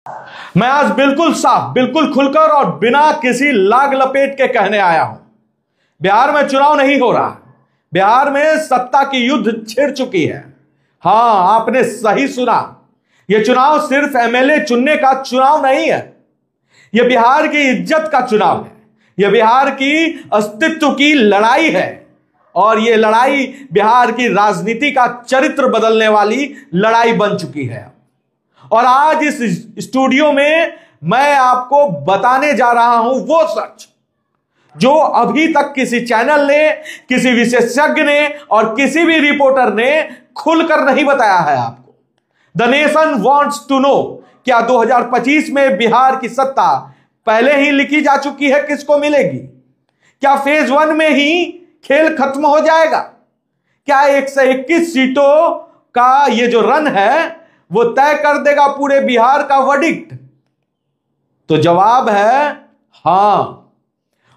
मैं आज बिल्कुल साफ, बिल्कुल खुलकर और बिना किसी लाग लपेट के कहने आया हूं, बिहार में चुनाव नहीं हो रहा। बिहार में सत्ता की युद्ध छिड़ चुकी है। हां, आपने सही सुना। यह चुनाव सिर्फ एमएलए चुनने का चुनाव नहीं है। यह बिहार की इज्जत का चुनाव है। यह बिहार की अस्तित्व की लड़ाई है और यह लड़ाई बिहार की राजनीति का चरित्र बदलने वाली लड़ाई बन चुकी है। और आज इस स्टूडियो में मैं आपको बताने जा रहा हूं वो सच जो अभी तक किसी चैनल ने, किसी विशेषज्ञ ने और किसी भी रिपोर्टर ने खुलकर नहीं बताया है आपको। The nation wants to know, क्या 2025 में बिहार की सत्ता पहले ही लिखी जा चुकी है, किसको मिलेगी? क्या फेज 1 में ही खेल खत्म हो जाएगा? क्या 121 सीटों का ये जो रन है वो तय कर देगा पूरे बिहार का वर्डिक्ट? तो जवाब है हां।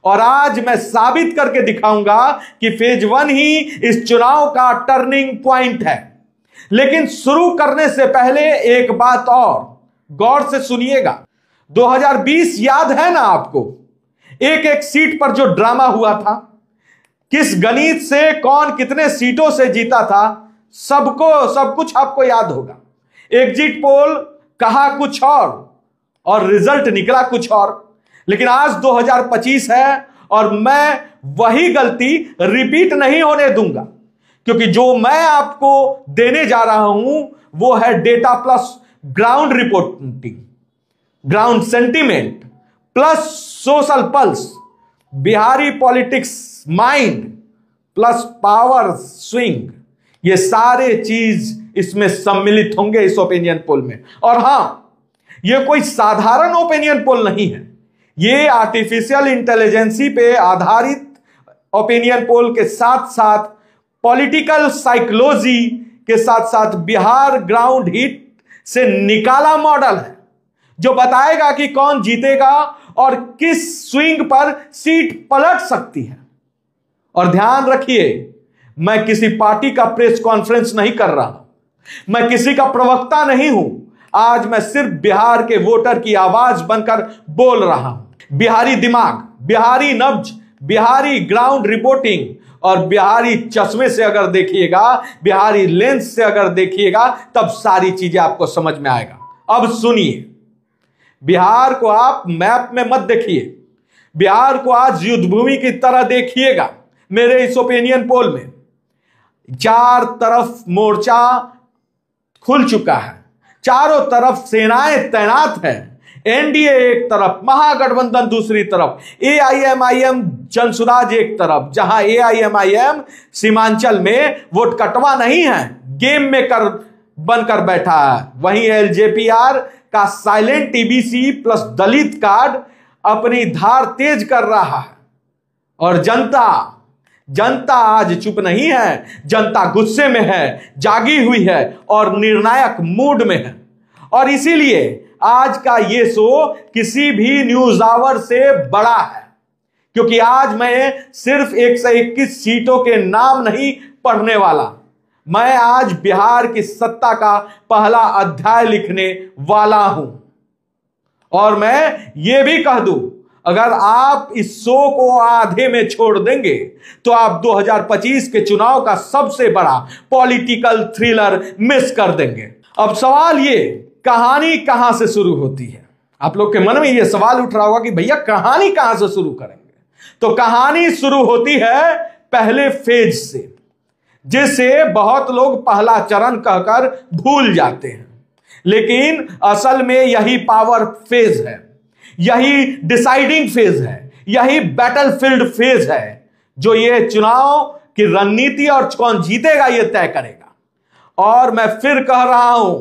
और आज मैं साबित करके दिखाऊंगा कि फेज 1 ही इस चुनाव का टर्निंग पॉइंट है। लेकिन शुरू करने से पहले एक बात और गौर से सुनिएगा। 2020 याद है ना आपको? एक एक सीट पर जो ड्रामा हुआ था, किस गणित से कौन कितने सीटों से जीता था, सब कुछ आपको याद होगा। एग्जिट पोल कहा कुछ और रिजल्ट निकला कुछ और। लेकिन आज 2025 है और मैं वही गलती रिपीट नहीं होने दूंगा, क्योंकि जो मैं आपको देने जा रहा हूं वो है data plus ground reporting, ground sentiment plus social pulse, Bihari politics mind plus power swing. ये सारे चीज इसमें सम्मिलित होंगे इस ओपिनियन पोल में। और हां, यह कोई साधारण ओपिनियन पोल नहीं है। यह आर्टिफिशियल इंटेलिजेंसी पे आधारित ओपिनियन पोल के साथ साथ पॉलिटिकल साइकोलॉजी के साथ साथ बिहार ग्राउंड हिट से निकाला मॉडल है, जो बताएगा कि कौन जीतेगा और किस स्विंग पर सीट पलट सकती है। और ध्यान रखिए, मैं किसी पार्टी का प्रेस कॉन्फ्रेंस नहीं कर रहा, मैं किसी का प्रवक्ता नहीं हूं। आज मैं सिर्फ बिहार के वोटर की आवाज बनकर बोल रहा हूं। बिहारी दिमाग, बिहारी नब्ज, बिहारी ग्राउंड रिपोर्टिंग और बिहारी चश्मे से अगर देखिएगा, बिहारी लेंस से अगर देखिएगा, तब सारी चीजें आपको समझ में आएगा। अब सुनिए, बिहार को आप मैप में मत देखिए, बिहार को आज युद्ध भूमि की तरह देखिएगा। मेरे इस ओपिनियन पोल में चार तरफ मोर्चा खुल चुका है, चारों तरफ सेनाएं तैनात हैं। एनडीए एक तरफ, महागठबंधन दूसरी तरफ, एआईएमआईएम जनसुराज एक तरफ, जहां एआईएमआईएम सीमांचल में वोट कटवा नहीं है, गेम मेकर बनकर बैठा है। वहीं एलजेपीआर का साइलेंट टीबीसी प्लस दलित कार्ड अपनी धार तेज कर रहा है। और जनता आज चुप नहीं है, जनता गुस्से में है, जागी हुई है और निर्णायक मूड में है। और इसीलिए आज का ये शो किसी भी न्यूज आवर से बड़ा है, क्योंकि आज मैं सिर्फ 121 सीटों के नाम नहीं पढ़ने वाला, मैं आज बिहार की सत्ता का पहला अध्याय लिखने वाला हूं। और मैं ये भी कह दूं, अगर आप इस शो को आधे में छोड़ देंगे तो आप 2025 के चुनाव का सबसे बड़ा पॉलिटिकल थ्रिलर मिस कर देंगे। अब सवाल ये, कहानी कहां से शुरू होती है? आप लोग के मन में यह सवाल उठ रहा होगा कि भैया कहानी कहां से शुरू करेंगे? तो कहानी शुरू होती है पहले फेज से, जिसे बहुत लोग पहला चरण कहकर भूल जाते हैं। लेकिन असल में यही पावर फेज है, यही डिसाइडिंग फेज है, यही बैटलफील्ड फेज है, जो ये चुनाव की रणनीति और कौन जीतेगा ये तय करेगा। और मैं फिर कह रहा हूं,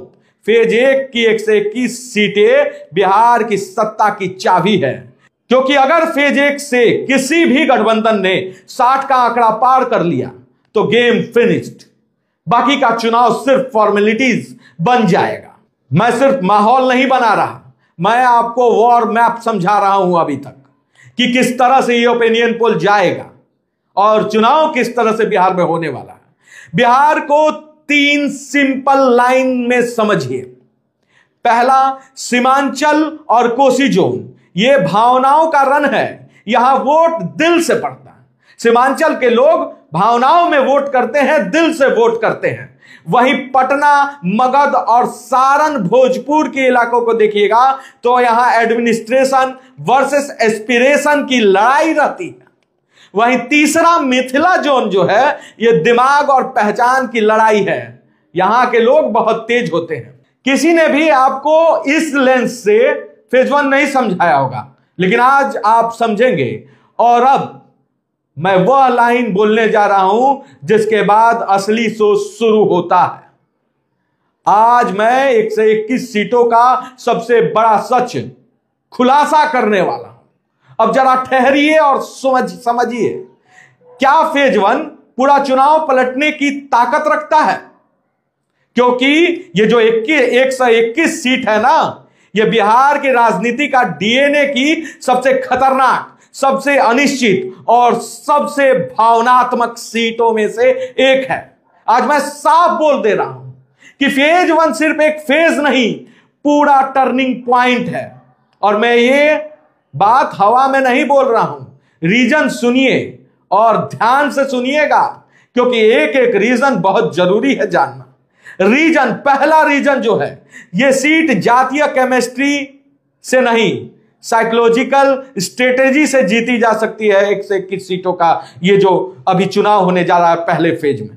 फेज 1 की 121 सीटें बिहार की सत्ता की चाबी है, क्योंकि अगर फेज 1 से किसी भी गठबंधन ने 60 का आंकड़ा पार कर लिया तो गेम फिनिश्ड, बाकी का चुनाव सिर्फ फॉर्मेलिटीज बन जाएगा। मैं सिर्फ माहौल नहीं बना रहा, मैं आपको वॉर मैप समझा रहा हूं अभी तक कि किस तरह से ये ओपिनियन पोल जाएगा और चुनाव किस तरह से बिहार में होने वाला है। बिहार को 3 सिंपल लाइन में समझिए। पहला सीमांचल और कोसी जोन, ये भावनाओं का रन है, यहां वोट दिल से पड़ता है। सीमांचल के लोग भावनाओं में वोट करते हैं, दिल से वोट करते हैं। वहीं पटना, मगध और सारण, भोजपुर के इलाकों को देखिएगा तो यहां एडमिनिस्ट्रेशन वर्सेस एस्पिरेशन की लड़ाई रहती है। वहीं तीसरा मिथिला जोन जो है, यह दिमाग और पहचान की लड़ाई है। यहां के लोग बहुत तेज होते हैं। किसी ने भी आपको इस लेंस से फेज 1 नहीं समझाया होगा, लेकिन आज आप समझेंगे। और अब मैं वह लाइन बोलने जा रहा हूं जिसके बाद असली शो शुरू होता है। आज मैं 121 सीटों का सबसे बड़ा सच खुलासा करने वाला हूं। अब जरा ठहरिए और समझिए, क्या फेज 1 पूरा चुनाव पलटने की ताकत रखता है? क्योंकि ये जो 121 सीट है ना, ये बिहार की राजनीति का डीएनए की सबसे खतरनाक, सबसे अनिश्चित और सबसे भावनात्मक सीटों में से एक है। आज मैं साफ बोल दे रहा हूं कि फेज 1 सिर्फ एक फेज नहीं, पूरा टर्निंग पॉइंट है। और मैं ये बात हवा में नहीं बोल रहा हूं, रीजन सुनिए और ध्यान से सुनिएगा, क्योंकि एक एक रीजन बहुत जरूरी है जानना। रीजन, पहला रीजन जो है, यह सीट जातीय केमिस्ट्री से नहीं, साइकोलॉजिकल स्ट्रेटेजी से जीती जा सकती है। 121 सीटों का ये जो अभी चुनाव होने जा रहा है पहले फेज में,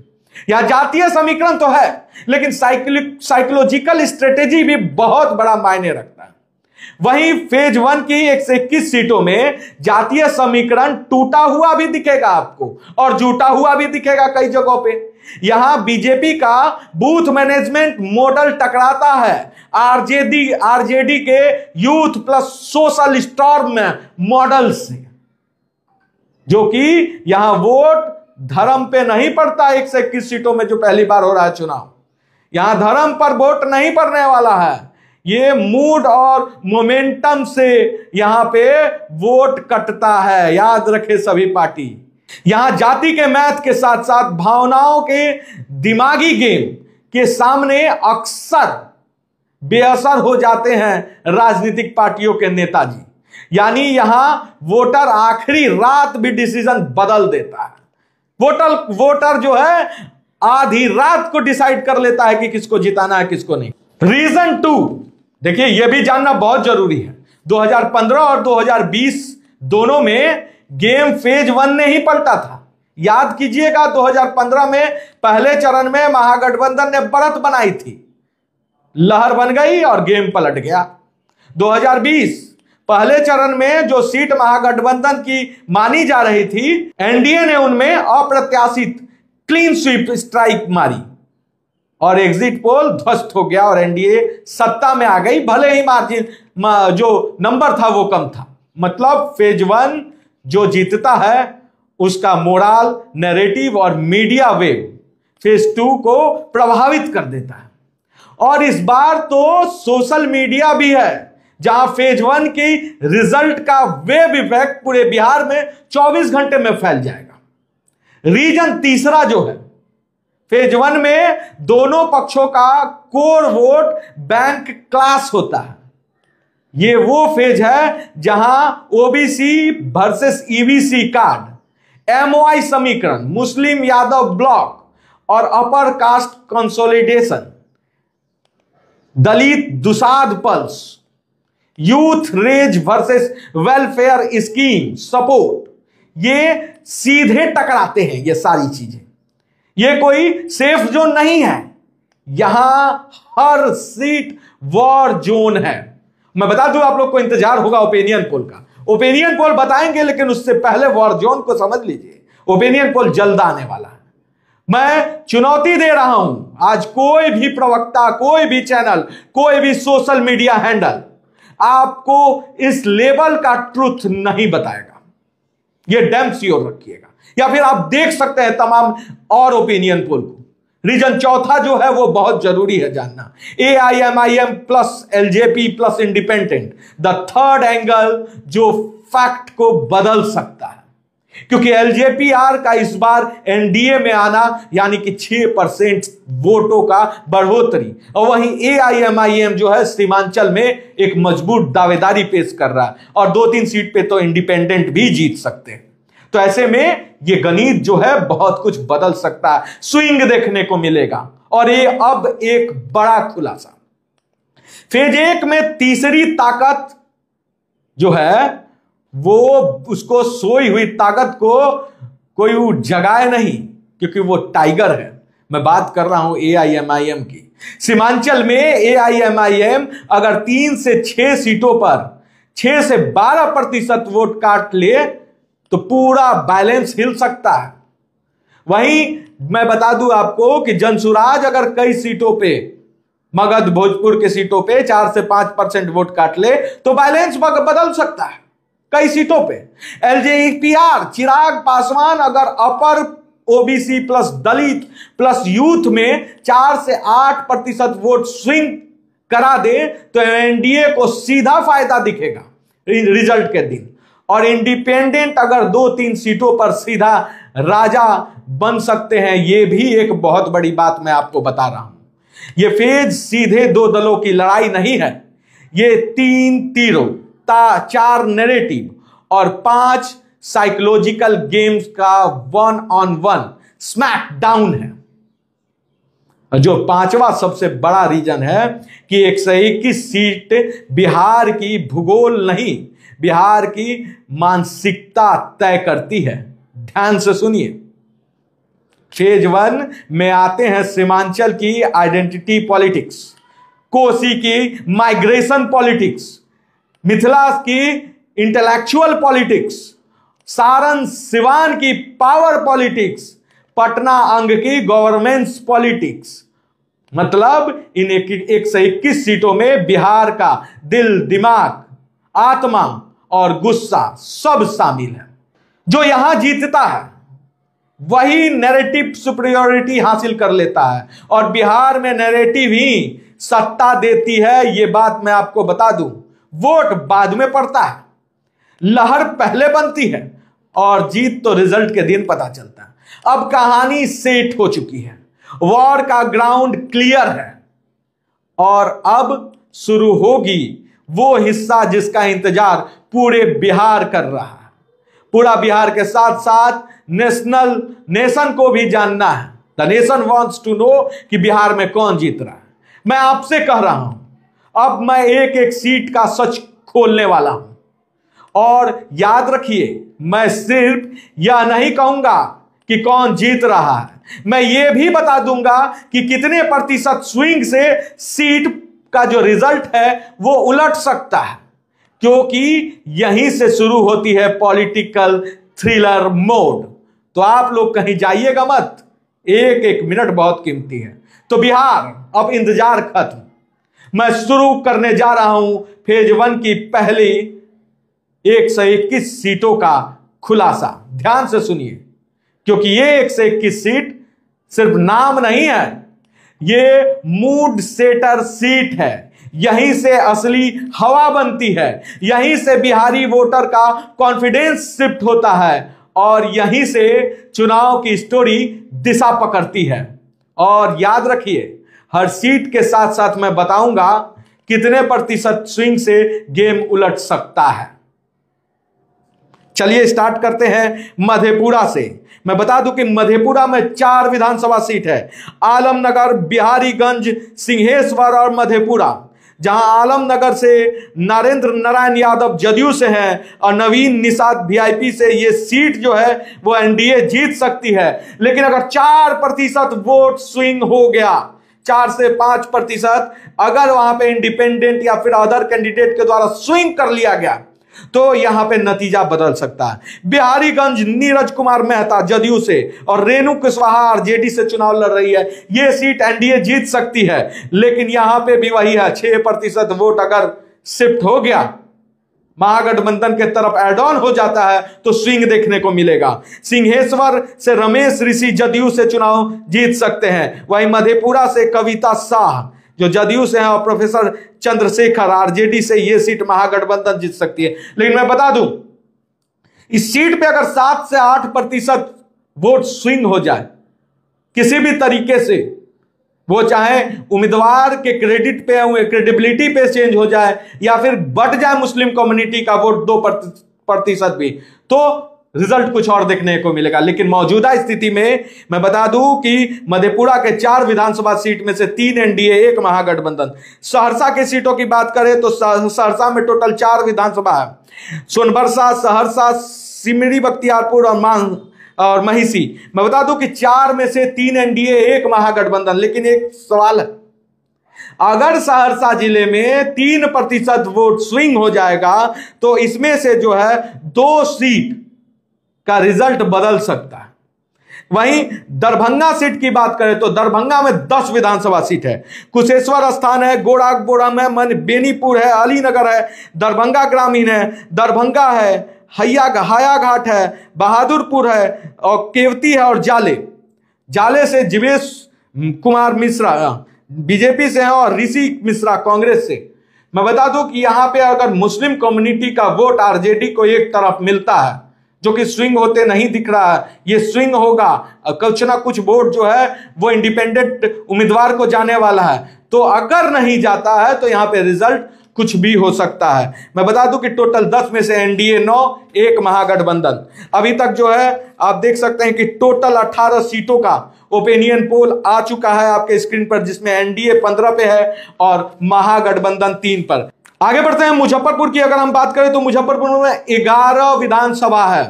यहां जातीय समीकरण तो है, लेकिन साइकोलॉजिकल स्ट्रेटेजी भी बहुत बड़ा मायने रखता है। वहीं फेज 1 की 121 सीटों में जातीय समीकरण टूटा हुआ भी दिखेगा आपको, और जुटा हुआ भी दिखेगा कई जगहों पे। यहां बीजेपी का बूथ मैनेजमेंट मॉडल टकराता है आरजेडी के youth plus social storm model से, जो कि यहां वोट धर्म पे नहीं पड़ता। 121 सीटों में जो पहली बार हो रहा है चुनाव, यहां धर्म पर वोट नहीं पड़ने वाला है। ये मूड और मोमेंटम से यहां पे वोट कटता है, याद रखे सभी पार्टी। यहां जाति के मैथ के साथ साथ भावनाओं के दिमागी गेम के सामने अक्सर बेअसर हो जाते हैं राजनीतिक पार्टियों के नेताजी। यानी यहां वोटर आखिरी रात भी डिसीजन बदल देता है। वोटर जो है आधी रात को डिसाइड कर लेता है कि किसको जिताना है, किसको नहीं। रीजन 2, देखिए यह भी जानना बहुत जरूरी है। 2015 और 2020 दोनों में गेम फेज 1 ने ही पलटा था। याद कीजिएगा, 2015 में पहले चरण में महागठबंधन ने बढ़त बनाई थी, लहर बन गई और गेम पलट गया। 2020 पहले चरण में जो सीट महागठबंधन की मानी जा रही थी, एनडीए ने उनमें अप्रत्याशित क्लीन स्वीप स्ट्राइक मारी और एग्जिट पोल ध्वस्त हो गया और एनडीए सत्ता में आ गई, भले ही मार्जिन जो नंबर था वो कम था। मतलब फेज 1 जो जीतता है उसका मोरल, नैरेटिव और मीडिया वेव फेज 2 को प्रभावित कर देता है। और इस बार तो सोशल मीडिया भी है, जहां फेज 1 की रिजल्ट का वेव इफेक्ट पूरे बिहार में 24 घंटे में फैल जाएगा। रीजन तीसरा जो है, फेज 1 में दोनों पक्षों का कोर वोट बैंक क्लास होता है। ये वो फेज है जहां OBC versus EBC card, MY समीकरण, मुस्लिम यादव ब्लॉक और upper caste consolidation, Dalit Dusadh pulse, youth rage versus welfare scheme support, ये सीधे टकराते हैं। ये सारी चीजें, ये कोई सेफ जोन नहीं है, यहां हर सीट वॉर जोन है। मैं बता दूं, आप लोग को इंतजार होगा ओपिनियन पोल का। ओपिनियन पोल बताएंगे, लेकिन उससे पहले वॉर जोन को समझ लीजिए। ओपिनियन पोल जल्द आने वाला है। मैं चुनौती दे रहा हूं, आज कोई भी प्रवक्ता, कोई भी चैनल, कोई भी सोशल मीडिया हैंडल आपको इस लेवल का ट्रुथ नहीं बताएगा। यह डैम श्योर रखिएगा। या फिर आप देख सकते हैं तमाम और ओपिनियन पोल को। रीजन चौथा जो है वो बहुत जरूरी है जानना, AIMIM plus LJP plus independent, the third angle जो फैक्ट को बदल सकता है। क्योंकि एलजेपीआर का इस बार एनडीए में आना यानी कि 6% वोटों का बढ़ोतरी, और वहीं एआईएमआईएम जो है सीमांचल में एक मजबूत दावेदारी पेश कर रहा है और 2-3 सीट पे तो इंडिपेंडेंट भी जीत सकते हैं। तो ऐसे में ये गणित जो है बहुत कुछ बदल सकता है, स्विंग देखने को मिलेगा। और ये अब एक बड़ा खुलासा, फेज 1 में तीसरी ताकत जो है वो उसको सोई हुई ताकत को कोई जगाए नहीं, क्योंकि वो टाइगर है। मैं बात कर रहा हूं एआईएमआईएम की। सीमांचल में एआईएमआईएम अगर 3 से 6 सीटों पर 6 से 12% वोट काट ले तो पूरा बैलेंस हिल सकता है। वहीं मैं बता दूं आपको कि जनसुराज अगर कई सीटों पे, मगध भोजपुर के सीटों पे 4 से 5% वोट काट ले तो बैलेंस बदल सकता है कई सीटों पे। एलजेपीआर चिराग पासवान अगर अपर ओबीसी प्लस दलित प्लस यूथ में 4 से 8% वोट स्विंग करा दे तो एनडीए को सीधा फायदा दिखेगा रिजल्ट के दिन। और इंडिपेंडेंट अगर 2-3 सीटों पर सीधा राजा बन सकते हैं, यह भी एक बहुत बड़ी बात मैं आपको बता रहा हूं। यह फेज सीधे 2 दलों की लड़ाई नहीं है, यह 3 तीरों 4 नैरेटिव और 5 साइकोलॉजिकल गेम्स का 1-on-1 स्मैक डाउन है। जो 5वां सबसे बड़ा रीजन है कि 121 सीट बिहार की भूगोल नहीं, बिहार की मानसिकता तय करती है। ध्यान से सुनिए, फेज 1 में आते हैं सीमांचल की आइडेंटिटी पॉलिटिक्स, कोसी की माइग्रेशन पॉलिटिक्स, मिथिला की इंटेलेक्चुअल पॉलिटिक्स, सारण सिवान की पावर पॉलिटिक्स, पटना अंग की गवर्नेंस पॉलिटिक्स। मतलब इन 121 सीटों में बिहार का दिल, दिमाग, आत्मा और गुस्सा सब शामिल है। जो यहां जीतता है वही नैरेटिव सुपीरियरिटी हासिल कर लेता है, और बिहार में नैरेटिव ही सत्ता देती है। यह बात मैं आपको बता दूं, वोट बाद में पड़ता है, लहर पहले बनती है और जीत तो रिजल्ट के दिन पता चलता है। अब कहानी सेट हो चुकी है, वॉर का ग्राउंड क्लियर है और अब शुरू होगी वो हिस्सा जिसका इंतजार पूरे बिहार कर रहा है। पूरा बिहार के साथ साथ नेशन को भी जानना है। The nation wants to know कि बिहार में कौन जीत रहा है। मैं आपसे कह रहा हूं, अब मैं एक एक सीट का सच खोलने वाला हूं, और याद रखिए मैं सिर्फ यह नहीं कहूंगा कि कौन जीत रहा है, मैं यह भी बता दूंगा कि कितने प्रतिशत स्विंग से सीट का जो रिजल्ट है वो उलट सकता है, क्योंकि यहीं से शुरू होती है पॉलिटिकल थ्रिलर मोड। तो आप लोग कहीं जाइएगा मत, एक एक मिनट बहुत कीमती है। तो बिहार, अब इंतजार खत्म, मैं शुरू करने जा रहा हूं फेज 1 की पहली 121 सीटों का खुलासा। ध्यान से सुनिए, क्योंकि ये 121 सीट सिर्फ नाम नहीं है, ये मूड सेटर सीट है। यहीं से असली हवा बनती है, यहीं से बिहारी वोटर का कॉन्फिडेंस शिफ्ट होता है, और यहीं से चुनाव की स्टोरी दिशा पकड़ती है। और याद रखिए, हर सीट के साथ साथ मैं बताऊंगा कितने प्रतिशत स्विंग से गेम उलट सकता है। चलिए स्टार्ट करते हैं मधेपुरा से। मैं बता दूं कि मधेपुरा में 4 विधानसभा सीट है, आलमनगर, बिहारीगंज, सिंहेश्वर और मधेपुरा। जहां आलमनगर से नरेंद्र नारायण यादव जदयू से हैं और नवीन निषाद वीआईपी से, ये सीट जो है वो एनडीए जीत सकती है। लेकिन अगर 4% वोट स्विंग हो गया, 4 से 5%, अगर वहां पे इंडिपेंडेंट या फिर अदर कैंडिडेट के द्वारा स्विंग कर लिया गया तो यहां पे नतीजा बदल सकता है। बिहारीगंज नीरज कुमार मेहता जदयू से और रेणु कुशवाहा आरजेडी से चुनाव लड़ रही है, यह सीट एनडीए जीत सकती है। लेकिन यहां पे भी वही है, 6% वोट अगर शिफ्ट हो गया, महागठबंधन के तरफ एड ऑन हो जाता है तो स्विंग देखने को मिलेगा। सिंहेश्वर से रमेश ऋषि जदयू से चुनाव जीत सकते हैं। वहीं मधेपुरा से कविता शाह जो जदयू से हैं और प्रोफेसर चंद्रशेखर आरजेडी से, ये सीट महागठबंधन जीत सकती है। लेकिन मैं बता दूं इस सीट पे अगर 7 से 8% वोट स्विंग हो जाए किसी भी तरीके से, वो चाहे उम्मीदवार के क्रेडिट पे हुए क्रेडिबिलिटी पे चेंज हो जाए या फिर बढ़ जाए मुस्लिम कम्युनिटी का वोट 2% भी, तो रिजल्ट कुछ और देखने को मिलेगा। लेकिन मौजूदा स्थिति में मैं बता दूं कि मधेपुरा के 4 विधानसभा सीट में से 3 एनडीए, 1 महागठबंधन। सहरसा की सीटों की बात करें तो सहरसा में टोटल 4 विधानसभा है, सोनबरसा, सहरसा, सिमरी, बख्तियारपुर और महिषी। मैं बता दूं कि 4 में से 3 एनडीए, 1 महागठबंधन। लेकिन एक सवाल है, अगर सहरसा जिले में 3% वोट स्विंग हो जाएगा तो इसमें से जो है 2 सीट का रिजल्ट बदल सकता है। वहीं दरभंगा सीट की बात करें तो दरभंगा में 10 विधानसभा सीट है। कुशेश्वर स्थान है, गोड़ाबोड़म है, बेनीपुर है, अलीनगर है, दरभंगा ग्रामीण है, दरभंगा है, हायाघाट है, बहादुरपुर है और केवती है और जाले से जीवेश कुमार मिश्रा बीजेपी से है और ऋषि मिश्रा कांग्रेस से। मैं बता दूं कि यहां पे अगर मुस्लिम कम्युनिटी का वोट आरजेडी को एक तरफ मिलता है, जो कि स्विंग होते नहीं दिख रहा है, ये स्विंग होगा, कुछ ना कुछ वोट जो है वो इंडिपेंडेंट उम्मीदवार को जाने वाला है। तो अगर नहीं जाता है तो यहां पे रिजल्ट कुछ भी हो सकता है। मैं बता दूं कि टोटल 10 में से एनडीए 9, 1 महागठबंधन। अभी तक जो है आप देख सकते हैं कि टोटल 18 सीटों का ओपिनियन पोल आ चुका है आपके स्क्रीन पर, जिसमें एनडीए 15 पे है और महागठबंधन 3 पर। आगे बढ़ते हैं। मुजफ्फरपुर की अगर हम बात करें तो मुजफ्फरपुर में 11 विधानसभा है।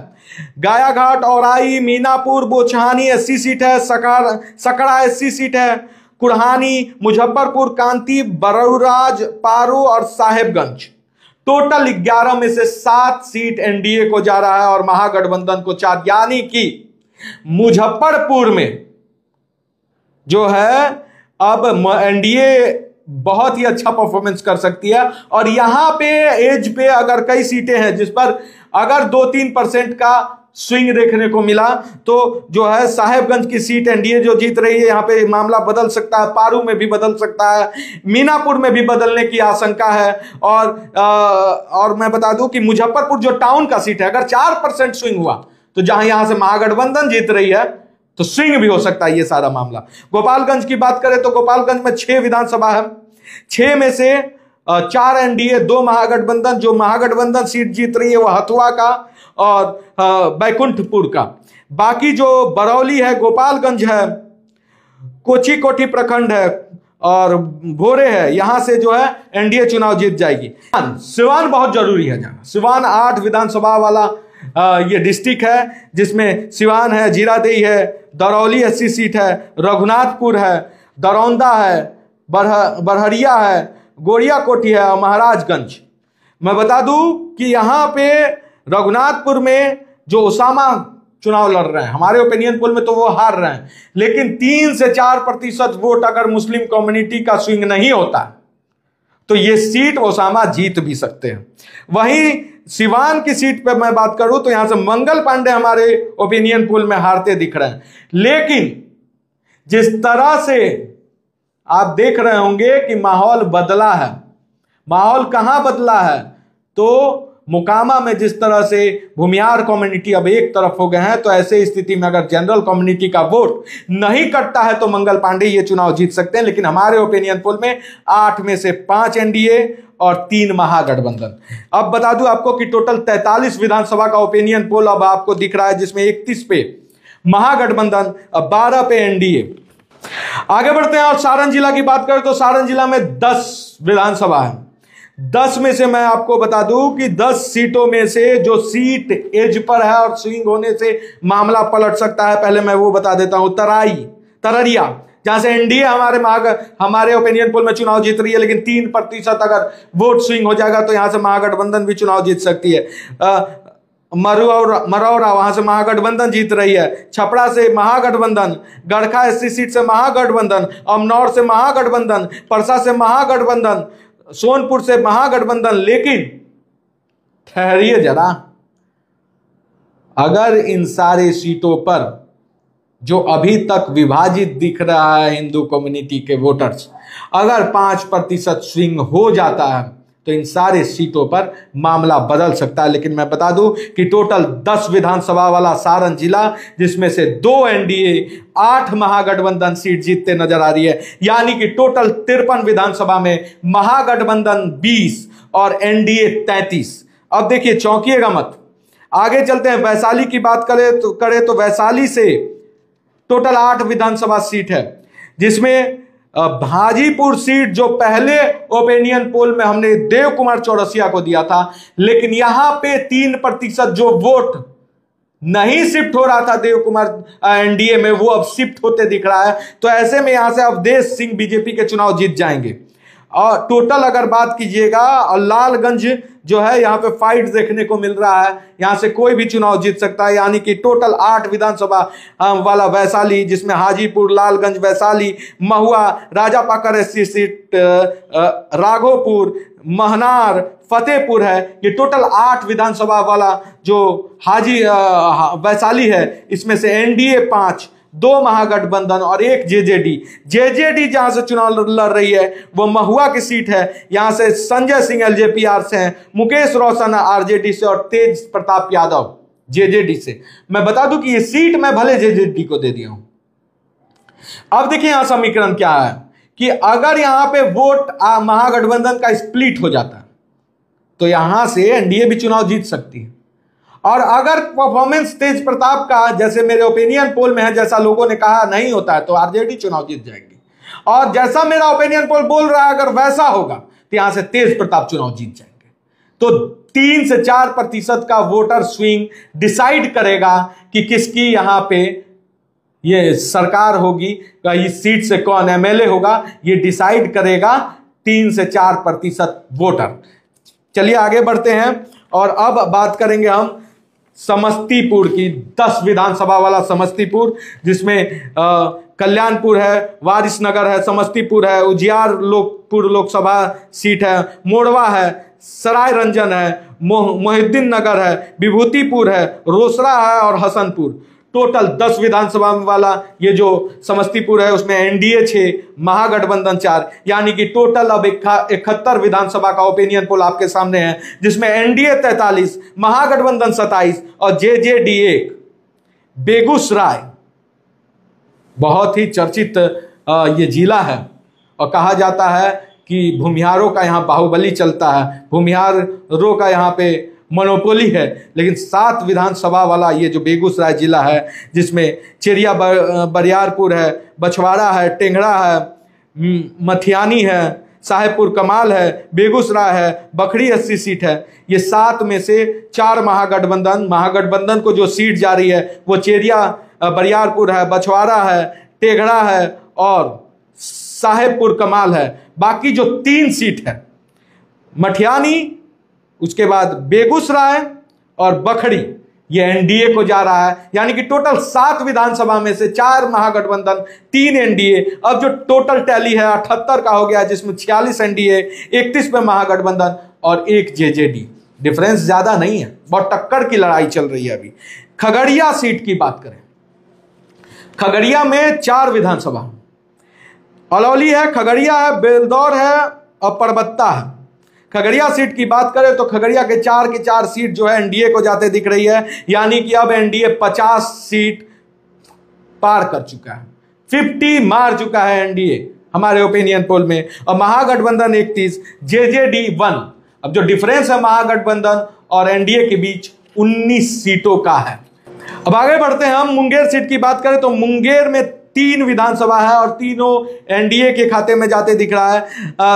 गायाघाट, औराई, मीनापुर, बोचहानी एससी सीट है, सकड़ा एससी सीट है, कुड़हानी, मुजफ्फरपुर, कांती, बरौराज, पारू और साहेबगंज। टोटल 11 में से 7 सीट एनडीए को जा रहा है और महागठबंधन को 4, यानी कि मुजफ्फरपुर में जो है अब एनडीए बहुत ही अच्छा परफॉर्मेंस कर सकती है। और यहां पे एज पे अगर कई सीटें हैं जिस पर अगर 2-3% का स्विंग देखने को मिला तो जो है साहेबगंज की सीट एनडीए जो जीत रही है, यहां पे मामला बदल सकता है, पारू में भी बदल सकता है, मीनापुर में भी बदलने की आशंका है। और मैं बता दूं कि मुजफ्फरपुर जो टाउन का सीट है, अगर 4% स्विंग हुआ तो जहां यहां से महागठबंधन जीत रही है तो स्विंग भी हो सकता है ये सारा मामला। गोपालगंज की बात करें तो गोपालगंज में 6 विधानसभा है, 6 में से 4 एनडीए, 2 महागठबंधन। जो महागठबंधन सीट जीत रही है वो हथुआ का और बैकुंठपुर का। बाकी जो बरौली है, गोपालगंज है, कोठी प्रखंड है और भोरे है, यहां से जो है एनडीए चुनाव जीत जाएगी। सिवान बहुत जरूरी है जाना। सिवान 8 विधानसभा वाला ये डिस्ट्रिक्ट है, जिसमें सिवान है, जीरादेई है, दरौली एससी सीट है, रघुनाथपुर है, दरौंदा है, बरहरिया है, गोड़िया कोठी है और महाराजगंज। मैं बता दूं कि यहां पे रघुनाथपुर में जो ओसामा चुनाव लड़ रहे हैं, हमारे ओपिनियन पोल में तो वो हार रहे हैं, लेकिन 3 से 4% वोट अगर मुस्लिम कम्युनिटी का स्विंग नहीं होता तो ये सीट ओसामा जीत भी सकते हैं। वहीं सिवान की सीट पर मैं बात करूं तो यहां से मंगल पांडे हमारे ओपिनियन पोल में हारते दिख रहे हैं। लेकिन जिस तरह से आप देख रहे होंगे कि माहौल बदला है, माहौल कहां बदला है तो मोकामा में जिस तरह से भूमियार कम्युनिटी अब एक तरफ हो गए हैं, तो ऐसे स्थिति में अगर जनरल कम्युनिटी का वोट नहीं कटता है तो मंगल पांडे ये चुनाव जीत सकते हैं। लेकिन हमारे ओपिनियन पोल में 8 में से 5 एनडीए और 3 महागठबंधन। अब बता दूं आपको कि टोटल 43 विधानसभा का ओपिनियन पोल अब आपको दिख रहा है, जिसमें 31 पे महागठबंधन और 12 पे एनडीए। आगे बढ़ते हैं और सारण जिला की बात करें तो सारण जिला में 10 विधानसभा है। 10 में से मैं आपको बता दूं कि 10 सीटों में से जो सीट एज पर है और स्विंग होने से मामला पलट सकता है, पहले मैं वो बता देता हूं। तररिया, जहां से एनडीए हमारे ओपिनियन पोल में चुनाव जीत रही है, लेकिन 3% अगर वोट स्विंग हो जाएगा तो यहां से महागठबंधन भी चुनाव जीत सकती है। मरौरा वहां से महागठबंधन जीत रही है, छपरा से महागठबंधन, गड़खा एससी सीट से महागठबंधन, अमनौर से महागठबंधन, परसा से महागठबंधन, सोनपुर से महागठबंधन। लेकिन ठहरिए जरा, अगर इन सारे सीटों पर जो अभी तक विभाजित दिख रहा है हिंदू कम्युनिटी के वोटर्स, अगर 5% स्विंग हो जाता है तो इन सारे सीटों पर मामला बदल सकता है। लेकिन मैं बता दूं कि टोटल 10 विधानसभा वाला सारण जिला, जिसमें से 2 एनडीए 8 महागठबंधन सीट जीतते नजर आ रही है, यानी कि टोटल 53 विधानसभा में महागठबंधन 20 और एनडीए 33। अब देखिए, चौंकिएगा मत, आगे चलते हैं। वैशाली की बात करें तो वैशाली से टोटल 8 विधानसभा सीट है, जिसमें हाजीपुर सीट जो पहले ओपिनियन पोल में हमने देव कुमार चौरसिया को दिया था, लेकिन यहां पे 3% जो वोट नहीं शिफ्ट हो रहा था देव कुमार एनडीए में, वो अब शिफ्ट होते दिख रहा है। तो ऐसे में यहां से अवधेश सिंह बीजेपी के चुनाव जीत जाएंगे। और टोटल अगर बात कीजिएगा, और लालगंज जो है यहां पे फाइट देखने को मिल रहा है, यहां से कोई भी चुनाव जीत सकता है। यानी कि टोटल 8 विधानसभा वाला वैशाली, जिसमें हाजीपुर, लालगंज, वैशाली, महुआ, राजापाकर एससी सीट, राघोपुर, महनार, फतेहपुर है। ये टोटल 8 विधानसभा वाला जो वैशाली है, इसमें से एनडीए 5, 2 महागठबंधन और 1 जेजेडी जहां से चुनाव लड़ रही है वो महुआ की सीट है। यहां से संजय सिंह एलजेपीआर से हैं, मुकेश रोशन आरजेडी से और तेज प्रताप यादव जेजेडी से। मैं बता दूं कि ये सीट मैं भले जेजेडी को दे दिया हूं। अब देखिए यहां समीकरण क्या है कि अगर यहां पे वोट महागठबंधन का स्प्लिट हो जाता है तो यहां से एनडीए भी चुनाव जीत सकती है। और अगर परफॉर्मेंस तेज प्रताप का, जैसे मेरे ओपिनियन पोल में है, जैसा लोगों ने कहा नहीं होता है, तो आरजेडी चुनाव जीत जाएगी। और जैसा मेरा ओपिनियन पोल बोल रहा है, अगर वैसा होगा तो यहां से तेज प्रताप चुनाव जीत जाएंगे। तो 3 से 4% का वोटर स्विंग डिसाइड करेगा कि किसकी यहां पे ये सरकार होगी, इस सीट से कौन एमएलए होगा, ये डिसाइड करेगा 3 से 4% वोटर। चलिए आगे बढ़ते हैं और अब बात करेंगे हम समस्तीपुर की। 10 विधानसभा वाला समस्तीपुर, जिसमें कल्याणपुर है, वारिसनगर है, समस्तीपुर है, उजियारपुर लोकसभा सीट है, मोड़वा है, सराय रंजन है, मोहिद्दीन नगर है, विभूतिपुर है, रोसड़ा है और हसनपुर। टोटल 10 विधानसभा वाला ये जो समस्तीपुर है, उसमें एनडीए 6, महागठबंधन 4, यानी कि टोटल अब 71 विधानसभा का ओपिनियन पोल आपके सामने है, जिसमें एनडीए 43, महागठबंधन 27 और जेजेडी 1। बेगूसराय बहुत ही चर्चित ये जिला है और कहा जाता है कि भूमिहारों का यहाँ बाहुबली चलता है, भूमिहारों का यहाँ पे मोनोपोली है। लेकिन 7 विधानसभा वाला ये जो बेगूसराय जिला है, जिसमें चिड़िया बरियारपुर है, बछवाड़ा है, टेंगड़ा है, मथियानी है, साहेबपुर कमाल है, बेगूसराय है, बखरी 80 सीट है। ये 7 में से 4 महागठबंधन को जो सीट जा रही है वो चिड़िया बरियारपुर है, बछवाड़ा है, टेंगड़ा है और साहेबपुर कमाल है। बाकी जो 3 सीट है, मठियानी, उसके बाद बेगूसराय और बखरी, ये एनडीए को जा रहा है। यानी कि टोटल 7 विधानसभा में से 4 महागठबंधन, 3 एनडीए। अब जो टोटल टैली है 78 का हो गया, जिसमें 46 एनडीए, 31 पे महागठबंधन और 1 जेजेडी। डिफरेंस ज्यादा नहीं है, बहुत टक्कर की लड़ाई चल रही है अभी। खगड़िया सीट की बात करें, खगड़िया में 4 विधानसभा, अलौली है, खगड़िया है, बेलदौर है और परबत्ता है। खगड़िया सीट की बात करें तो खगड़िया के 4 की 4 सीट जो है एनडीए को जाते दिख रही है। यानी कि अब एनडीए 50 सीट पार कर चुका है, 50 मार चुका है एनडीए हमारे ओपिनियन पोल में, और महागठबंधन 31, जेजेडी 1। अब जो डिफरेंस है महागठबंधन और एनडीए के बीच 19 सीटों का है। अब आगे बढ़ते हैं हम। मुंगेर सीट की बात करें तो मुंगेर में 3 विधानसभा है और तीनों एनडीए के खाते में जाते दिख रहा है।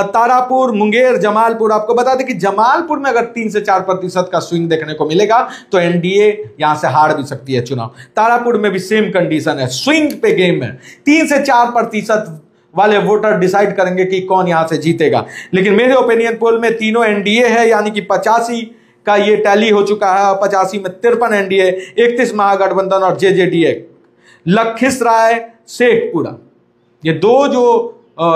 तारापुर, मुंगेर, जमालपुर। आपको बता दें कि जमालपुर में अगर 3 से 4% का स्विंग देखने को मिलेगा तो एनडीए यहां से हार भी सकती है चुनाव। तारापुर में भी सेम कंडीशन है, स्विंग पे गेम है। 3 से 4% वाले वोटर डिसाइड करेंगे कि कौन यहां से जीतेगा। लेकिन मेरे ओपिनियन पोल में तीनों एनडीए है, यानी कि 85 का ये टैली हो चुका है और 85 में 53 एनडीए, 31 महागठबंधन और जेजेडी 1। लखीसराय, शेखपुरा, ये 2 जो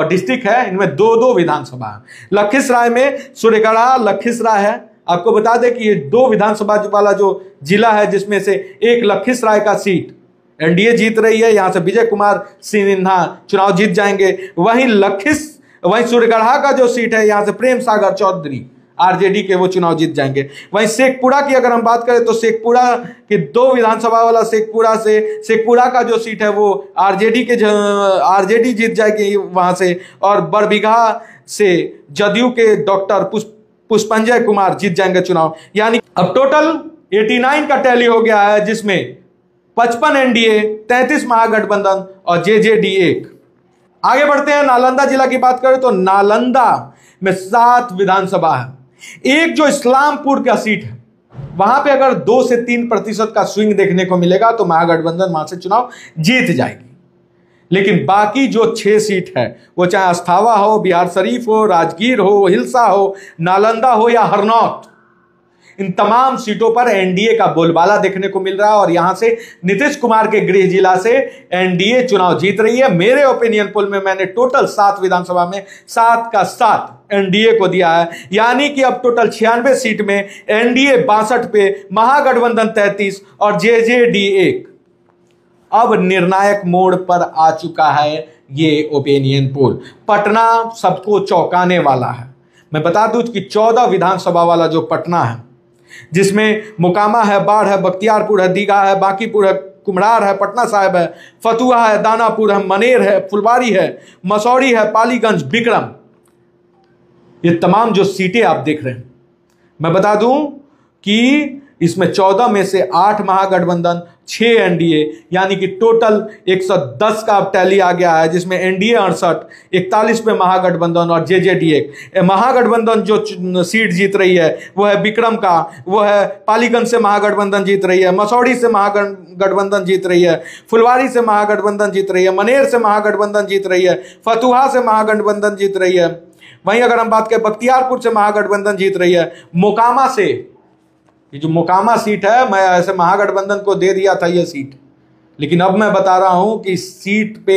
डिस्ट्रिक्ट है, इनमें 2-2 विधानसभा है। लखीसराय में सूर्यगढ़ा लखीसराय है। आपको बता दें कि ये 2 विधानसभा वाला जो जिला है, जिसमें से एक लखीसराय का सीट एनडीए जीत रही है, यहां से विजय कुमार सिन्हा चुनाव जीत जाएंगे। वहीं सूर्यगढ़ा का जो सीट है, यहां से प्रेम सागर चौधरी आरजेडी के वो चुनाव जीत जाएंगे। वहीं शेखपुरा की अगर हम बात करें तो शेखपुरा के 2 विधानसभा वाला शेखपुरा का जो सीट है वो आरजेडी जीत जाएगी वहां से, और बरबीघा से जदयू के डॉक्टर पुष्पंजय कुमार जीत जाएंगे चुनाव। यानी अब टोटल 89 का टैली हो गया है, जिसमें 55 एनडीए, 33 महागठबंधन और जेजेडी 1। आगे बढ़ते हैं, नालंदा जिला की बात करें तो नालंदा में 7 विधानसभा है। एक जो इस्लामपुर का सीट है वहां पे अगर 2 से 3% का स्विंग देखने को मिलेगा तो महागठबंधन वहां से चुनाव जीत जाएगी। लेकिन बाकी जो 6 सीट है, वो चाहे अस्थावा हो, बिहार शरीफ हो, राजगीर हो, हिल्सा हो, नालंदा हो या हरनौत, इन तमाम सीटों पर एनडीए का बोलबाला देखने को मिल रहा है। और यहां से नीतीश कुमार के गृह जिला से एनडीए चुनाव जीत रही है। मेरे ओपिनियन पोल में मैंने टोटल 7 विधानसभा में 7 का 7 एनडीए को दिया है। यानी कि अब टोटल 96 सीट में एनडीए 62 पे, महागठबंधन 33 और जेजेडी 1। अब निर्णायक मोड़ पर आ चुका है ये ओपिनियन पोल। पटना सबको चौंकाने वाला है। मैं बता दूं कि 14 विधानसभा वाला जो पटना है, जिसमें मोकामा है, बाढ़ है, बख्तियारपुर है, दीघा है, बांकीपुर है, कुम्हरार है, पटना साहिब है, फतुहा है, दानापुर है, मनेर है, फुलवारी है, मसौरी है, पालीगंज, बिक्रम, ये तमाम जो सीटें आप देख रहे हैं, मैं बता दूं कि इसमें 14 में से 8 महागठबंधन, 6 एनडीए, यानी कि टोटल 110 का अब टैली आ गया है, जिसमें एनडीए 68, 41 पे महागठबंधन और जेजेडी 1। महागठबंधन जो सीट जीत रही है वो है बिक्रम का, वो है पालीगंज से महागठबंधन जीत रही है, मसौड़ी से महागठबंधन जीत रही है, फुलवारी से महागठबंधन जीत रही है, मनेर से महागठबंधन जीत रही है, फतुहा से महागठबंधन जीत रही है। वहीं अगर हम बात करें बख्तियारपुर से महागठबंधन जीत रही है, मोकामा से, ये जो मोकामा सीट है, मैं ऐसे महागठबंधन को दे दिया था ये सीट, लेकिन अब मैं बता रहा हूं कि सीट पे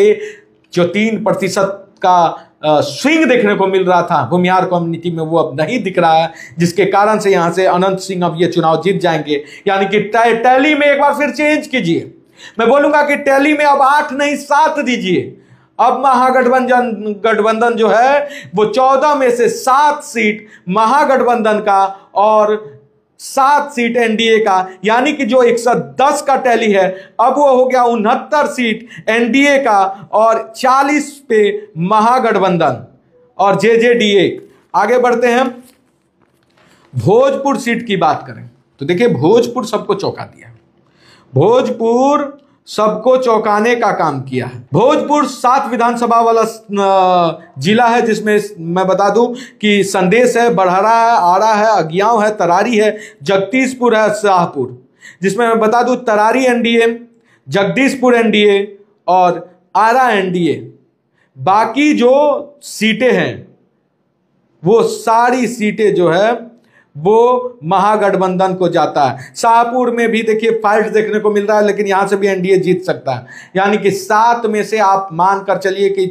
जो 3% का स्विंग देखने को मिल रहा था भूमिहार कम्युनिटी में, वो अब नहीं दिख रहा है, जिसके कारण से यहां से अनंत सिंह अब ये चुनाव जीत जाएंगे। यानी कि टैली में एक बार फिर चेंज कीजिए। मैं बोलूंगा कि टैली में अब 8 नहीं 7 दीजिए। अब महागठबंधन जो है वो 14 में से 7 सीट महागठबंधन का और 7 सीट एनडीए का, यानी कि जो 110 का टैली है अब वो हो गया 69 सीट एनडीए का और 40 पे महागठबंधन और जेजेडी 1। आगे बढ़ते हैं, भोजपुर सीट की बात करें तो देखिए भोजपुर सबको चौंका दिया। भोजपुर सबको चौंकाने का काम किया है। भोजपुर 7 विधानसभा वाला जिला है, जिसमें मैं बता दूं कि संदेश है, बड़हरा है, आरा है, अगियाव है, तरारी है, जगदीशपुर है, शाहपुर, जिसमें मैं बता दूं तरारी एनडीए, जगदीशपुर एनडीए और आरा एनडीए। बाकी जो सीटें हैं वो सारी सीटें जो है वो महागठबंधन को जाता है। शाहपुर में भी देखिए फाइट देखने को मिल रहा है, लेकिन यहां से भी एनडीए जीत सकता है। यानी कि 7 में से आप मानकर चलिए कि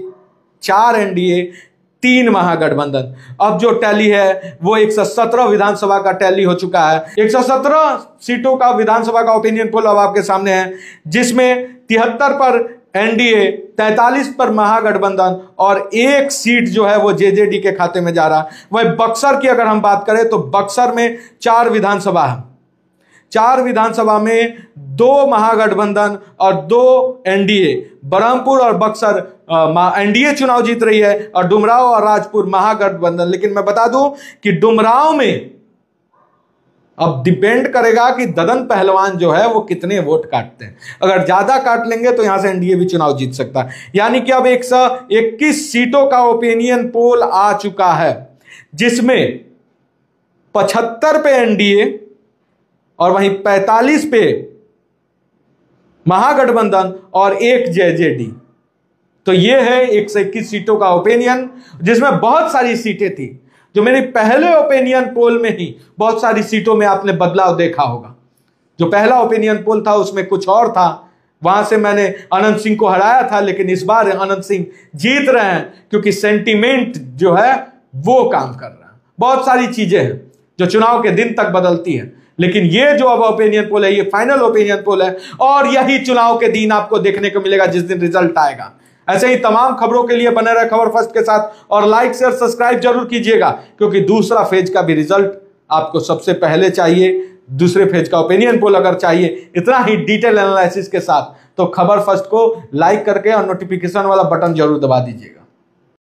4 एनडीए, 3 महागठबंधन। अब जो टैली है वो 117 विधानसभा का टैली हो चुका है। 117 सीटों का विधानसभा का ओपिनियन पोल अब आपके सामने है, जिसमें 73 पर एनडीए, 43 पर महागठबंधन और 1 सीट जो है वो जेजेडी के खाते में जा रहा है। वही बक्सर की अगर हम बात करें तो बक्सर में 4 विधानसभा है। 4 विधानसभा में 2 महागठबंधन और 2 एनडीए। बरहमपुर और बक्सर एनडीए चुनाव जीत रही है और डुमराव और राजपुर महागठबंधन। लेकिन मैं बता दूं कि डुमराव में अब डिपेंड करेगा कि ददन पहलवान जो है वो कितने वोट काटते हैं। अगर ज्यादा काट लेंगे तो यहां से एनडीए भी चुनाव जीत सकता है। यानी कि अब 121 सीटों का ओपिनियन पोल आ चुका है, जिसमें 75 पे एनडीए और वहीं 45 पे महागठबंधन और 1 जेजेडी। तो ये है 121 सीटों का ओपिनियन, जिसमें बहुत सारी सीटें थी जो मेरे पहले ओपिनियन पोल में ही बहुत सारी सीटों में आपने बदलाव देखा होगा। जो पहला ओपिनियन पोल था उसमें कुछ और था, वहां से मैंने अनंत सिंह को हराया था, लेकिन इस बार अनंत सिंह जीत रहे हैं क्योंकि सेंटीमेंट जो है वो काम कर रहा है। बहुत सारी चीजें हैं जो चुनाव के दिन तक बदलती हैं, लेकिन ये जो अब ओपिनियन पोल है ये फाइनल ओपिनियन पोल है और यही चुनाव के दिन आपको देखने को मिलेगा जिस दिन रिजल्ट आएगा। ऐसे ही तमाम खबरों के लिए बने रहे खबर फर्स्ट के साथ, और लाइक शेयर सब्सक्राइब जरूर कीजिएगा, क्योंकि दूसरा फेज का भी रिजल्ट आपको सबसे पहले चाहिए, दूसरे फेज का ओपिनियन पोल अगर चाहिए इतना ही डिटेल एनालिसिस के साथ, तो खबर फर्स्ट को लाइक करके और नोटिफिकेशन वाला बटन जरूर दबा दीजिएगा।